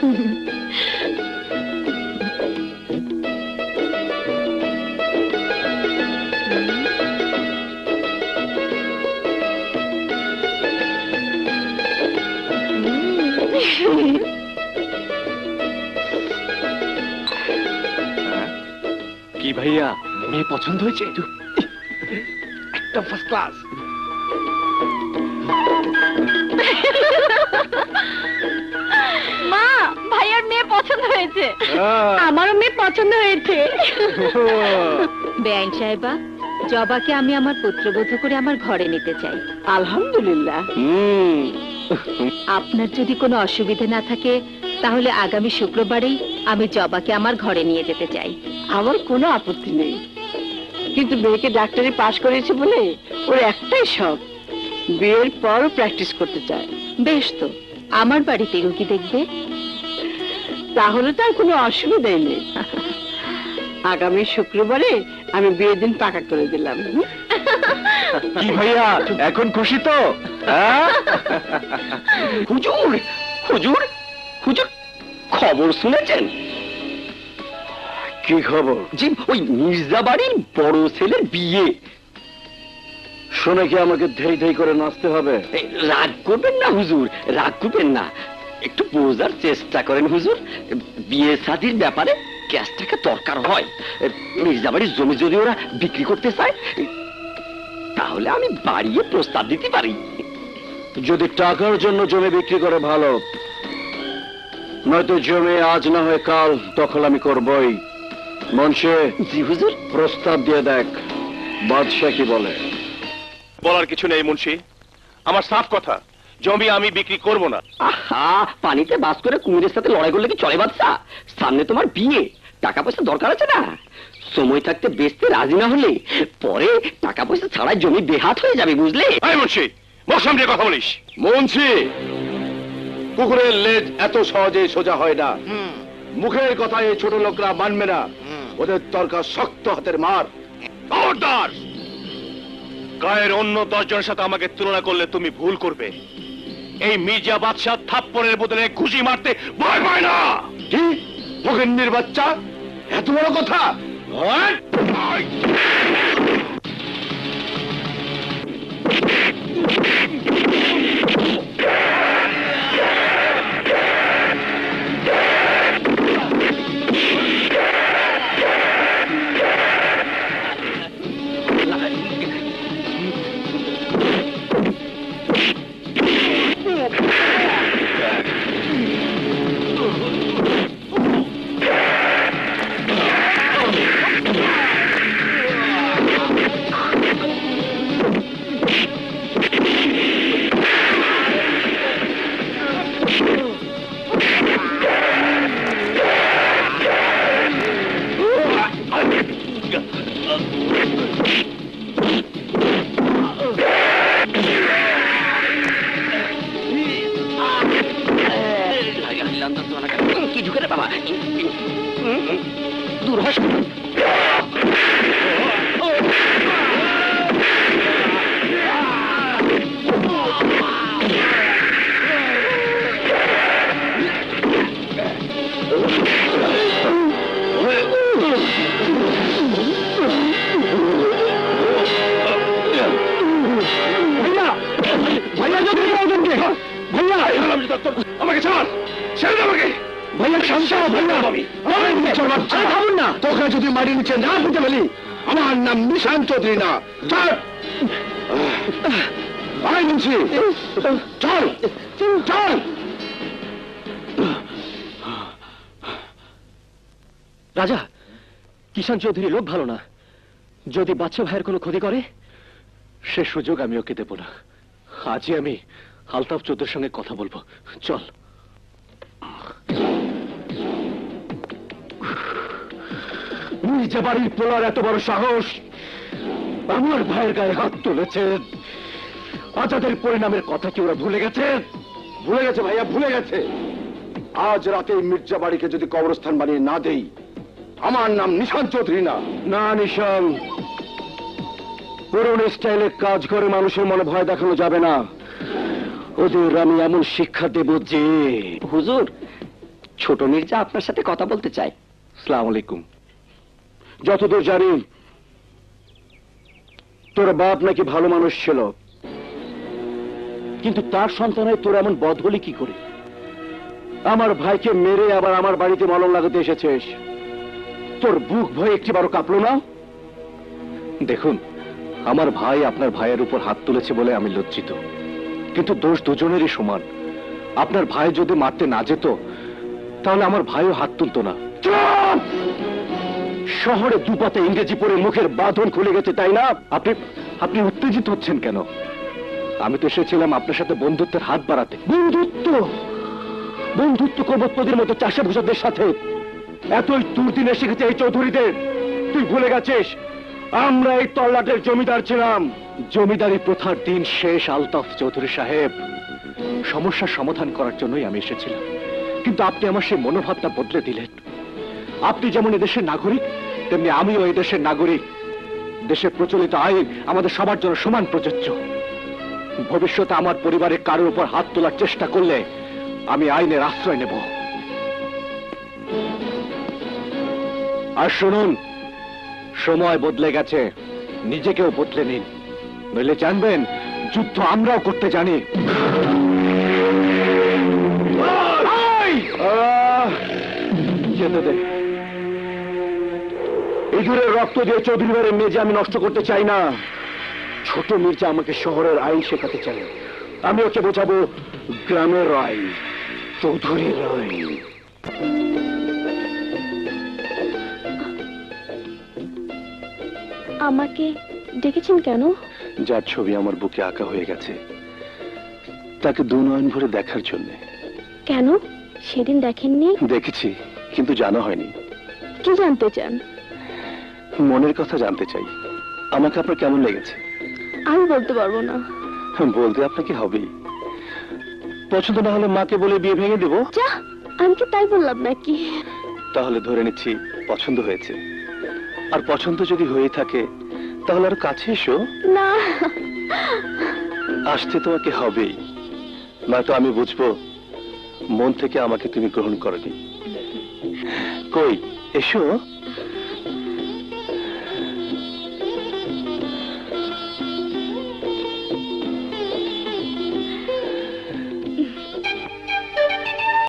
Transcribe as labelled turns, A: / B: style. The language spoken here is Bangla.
A: কি ভাইয়া, মেয়ে পছন্দ হয়েছে? একদম ফার্স্ট ক্লাস।
B: মা, ভাইয়ার মেয়ে পছন্দ হয়েছে। আমারও মেয়ে পছন্দ হয়েছে। বেআইন সাহেবা, জবাকে আমি আমার পুত্রবধূ করে আমার ঘরে নিতে চাই।
C: আলহামদুলিল্লাহ।
B: আপনার যদি কোনো অসুবিধা না থাকে তাহলে আগামী শুক্রবারেই আমি জবাকে আমার ঘরে নিয়ে যেতে চাই।
C: আমার কোনো আপত্তি নেই, কিন্তু মেয়েকে ডাক্তারি পাশ করেছে বলে ওর একটাই শখ, বিয়ের পরও প্র্যাকটিস করতে চায়।
B: বেশ তো, আমার বাড়িতে রোগী দেখবে।
C: তাহলে তার কোনো অসুবিধাই নেই। আগামী শুক্রবারে আমি বিয়ের দিন পাকা করে দিলাম।
A: কি ভাইয়া, এখন খুশি তো?
D: হুজুর হুজুর হুজুর, খবর শুনেছেন?
A: কি খবর?
D: জি, ওই মির্জা বাড়ির বড় ছেলের বিয়ে।
A: শুনে কি আমাকে ধেই ধেই করে নাচতে হবে?
D: রাগ করবেন না হুজুর, রাগ করবেন না, একটু বোঝার চেষ্টা করেন হুজুর। বিয়ে শাদীর ব্যাপারে ক্যাশ টাকা দরকার হয়। মির্জা বাড়ির জমি যদি ওরা বিক্রি করতে চায় তাহলে আমি বাড়িয়ে প্রস্তাব দিতে পারি।
A: যদি টাকার জন্য জমি বিক্রি করে ভালো, নয়তো জমি আজ না হয় কাল দখল আমি করবই। মুন্সি,
D: জি হুজুর।
A: প্রস্তাব দিয়ে দেখ বাদশা কি বলে।
E: বলার কিছু নেই মুন্সি, আমার সাফ কথা, জমি আমি বিক্রি করব না।
D: আহা, পানিতে বাস করে কুমিরের সাথে লড়াই করলে কি চলে বাচ্চা? সামনে তোমার বিয়ে, টাকা পয়সা দরকার আছে না? সময় থাকতে বেচতে রাজি না হলে পরে টাকা পয়সা ছাড়াই জমি বেহাত হয়ে যাবে, বুঝলে?
E: এই মুন্সি, মুখ সামনে কথা বলিস।
A: মুন্সি, কুকুরের লেজ এত সহজে সোজা হয় না। মুখের কথা এই ছোট লোকরা মানবে না, ওদের দরকার শক্ত হাতের মার।
E: খবরদার, গায়ের অন্য 10 জনের সাথে আমাকে তুলনা করলে তুমি ভুল করবে। এই মির্জা বাদশাহ থাপ্পড়ের বদলে ঘুষি মারতে ভয় পায় না।
A: কি ফকিন্নির বাচ্চা, এত বড় কথা?
D: কি ঢুকে রে বাবা, দূর হস।
E: আমাকে ছাড়, ছেড়ে আমাকে।
A: ভাইয়া শান্ত হও, ভাইয়া। ভাবুন না, তোকে যদি মারি নিচে না পুঁতে ফেলি। আমার নাম নিশান চৌধুরী না। চল ভাই মুন্সি, চল চল।
D: রাজা, কিষান চৌধুরী লোক ভালো না, যদি বাচ্চা ভাইয়ের কোনো ক্ষতি করে
A: সে সুযোগ আমি ওকে দেব না। আজই আমি আলতাফ চৌধুরীর সঙ্গে কথা বলবো। চল। মির্জা বাড়ির পোলার এত বড় সাহস, আমার ভাইয়ের গায়ে হাত তুলেছে। আজাদের পরিণামের কথা কি ওরা ভুলে গেছে? ভুলে গেছে ভাইয়া, ভুলে গেছে। আজ রাতে মির্জা বাড়িকে যদি কবরস্থান বানিয়ে না দেই, আমার নাম নিশান চৌধুরী না। না নিশান, পুরনো স্টাইলে কাজ করে মানুষের মনে ভয় দেখানো যাবে না। ওদের আমি এমন শিক্ষা দেব যে।
D: হুজুর, ছোট মির্জা আপনার সাথে কথা বলতে চায়।
A: আসসালামু আলাইকুম। যতদূর জানি তোর বাপ নাকি ভালো মানুষ ছিল, কিন্তু তার সন্তানের তোর এমন বদ হলি কি করে? আমার ভাইকে মেরে আবার আমার বাড়িতে মলম লাগাতে এসেছিস। তোর বুক ভয়ে একটিবারও কাঁপলো না? দেখুন, আমার ভাই আপনার ভাইয়ের উপর হাত তুলেছে বলে আমি লজ্জিত, কিন্তু দোষ দুজনেরই সমান। আপনার ভাই যদি মারতে না যেত তাহলে আমার ভাইও হাত তুলতো না। চুপ! শহরে দুপাতে ইংরেজি পড়ে মুখের বাঁধন খুলে গেছে, তাই না? আপনি আপনি উত্তেজিত হচ্ছেন কেন? আমি তো এসেছিলাম আপনার সাথে বন্ধুত্বের হাত বাড়াতে। বন্ধুত্ব বন্ধুত্ব করবো তোদের মতো চাষা ভূষাদের সাথে? এতই দুর্দিনে শিখেছে এই চৌধুরীদের। তুই ভুলে গেছিস আমরা এই তল্লাটের জমিদার ছিলাম। জমিদারি প্রথার দিন শেষ আলতাফ চৌধুরী সাহেব। সমস্যার সমাধান করার জন্যই আমি এসেছিলাম, কিন্তু আপনি আমার সেই মনোভাবটা বদলে দিলেন। আপনি যেমন এদেশের নাগরিক, তেমনি আমিও এই দেশের নাগরিক। দেশের প্রচলিত আইন আমাদের সবার জন্য সমান প্রযোজ্য। ভবিষ্যতে আমার পরিবারের কারোর উপর হাত তোলার চেষ্টা করলে আমি আইনের আশ্রয় নেব। আর শুনুন, সময় বদলে গেছে, নিজেকেও বদলে নিন, নইলে জানবেন যুদ্ধ আমরাও করতে জানি। যেতে দে। ইঁদুরের রক্ত দিয়ে চৌধুরী বাড়ির মেয়ে আমি নষ্ট করতে চাই না। ছোট মির্জা আমাকে শহরের আইন শেখাতে চাই, আমি ওকে বোঝাবো গ্রামের আইন, চৌধুরীর আইন।
F: আমাকে ডেকেছেন কেন?
A: যার ছবি আমার বুকে আঁকা হয়ে গেছে, তাকে দু নয়ন ভরে দেখার জন্য।
F: কেন? সেদিন দেখেননি?
A: দেখেছি, কিন্তু জানা হয়নি।
F: কি জানতে চান?
A: মনের কথা জানতে চাই। আমাকে আপনার কেমন লেগেছে?
F: আমি বলতে পারবো না।
A: বলতে আপনাকে হবেই। পছন্দ না হলে মাকে বলে বিয়ে ভেঙে দেব।
F: যা, আমি কি তাই বললাম নাকি?
A: তাহলে ধরে নিচ্ছি পছন্দ হয়েছে। আর পছন্দ যদি হয়ে থাকে তাহলে আর কাছে এসো।
F: না,
A: আসতে তোমাকে হবেই, নয়তো আমি বুঝবো মন থেকে আমাকে তুমি গ্রহণ করনি। কই এসো।